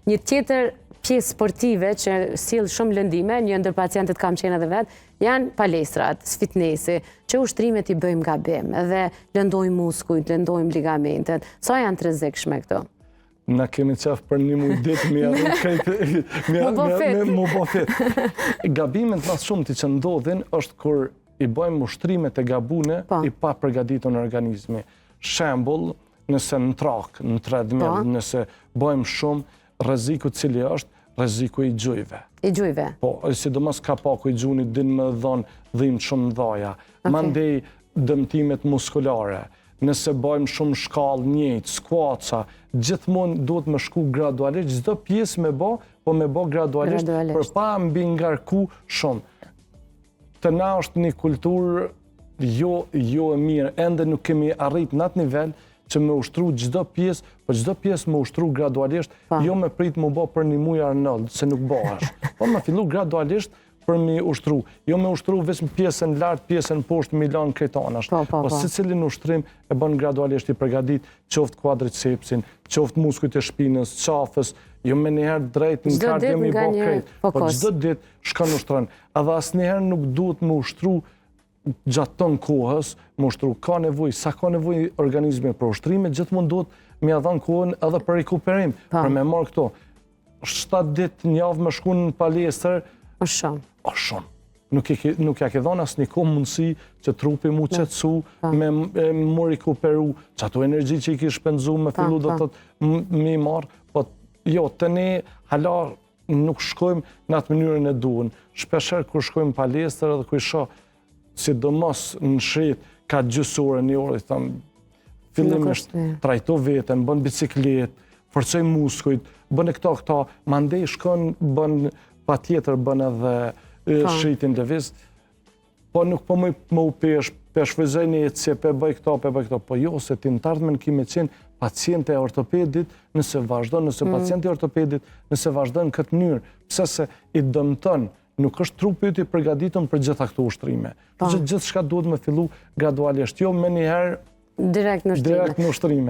Një tjetër pjesë sportive që sill shumë lëndime, një ndër pacientët kam qenë edhe vetë, janë palestrat, fitnesi, që ushtrimet i bëjmë gabim, edhe lëndojmë muskujt, lëndojmë ligamentet. Sa janë të rrezikshme këto? Na kemi qef për një muj ditë, mu bo fit. Gabimet mas shumë të që ndodhin është kur i bëjmë ushtrimet e gabune i pa përgatitur në organizmi. Shembull, nëse në trak, në treadmill, nëse bëjmë shumë, rreziku cili është rreziku i gjujve. I gjujve? Po, sidomos kapaku i gjunit din me dhënë dhimbje shumë mëdha. Mandej dëmtimet muskulare. Nëse bëjmë shumë shkallë njëjtë, skuaca, gjithmonë duhet me shku gradualisht, çdo pjesë me bë, po me bë gradualisht, për pa mbi ngarku shumë. Të na është një kulturë jo e mirë, ende nuk kemi arrit në atë nivel që me ushtru çdo pjesë, po çdo pjesë me ushtru gradualisht, jo me prit më bë për një muj Arnold, se nuk bëhesh. Po me fillu gradualisht për me ushtru. Jo me ushtru vetëm pjesën lart, pjesën poshtë, Milan krejtanash. Po secilin ushtrim e bën gradualisht i përgatit, qoftë quadricepsin, qoftë muskujt e shpinës, qafës, jo me njëherë drejt në kardiomi bë krejt. Po çdo ditë shkon ushtron. Edhe asnjëherë nuk duhet me ushtru gjatë ton kohës, më ushtru, ka nevojë, sa ka nevojë organizmi për ushtrime, gjithmonë duhet me ia dhënë kohën edhe për rikuperim, për me marrë këto. 7 ditë një javë me shku në palestër, është shumë. Është shumë. Nuk ja ke dhënë asnjë kohë mundësi që trupi mu qetësu, me mu rikuperu, që ato energji që i ki shpenzu me fillu do të me i marrë, po jo, të ne hala nuk shkojmë në atë mënyrën e duhen. Shpesher kur shkojmë palestër edhe kur shoh sidomos në shit, ka gjysore një orë, thëmë, fillimisht trajto veten, bën biciklet, forcoj muskujt, bën e këta, mandej shkon, bën patjetër, bën edhe shritin lëviz, po nuk po më u peshfryzoj një jetësi, pe bëj këto, po jo, se ti në tardhmen kime qenë paciente e ortopedit, nëse paciente e ortopedit, nëse vazhdon në këtë mënyrë, pse se i dëmton, nuk është trupi yt i përgatitun për gjitha këto ushtrime. Gjithçka duhet me fillu gradualisht, jo me njëherë direkt në ushtrime.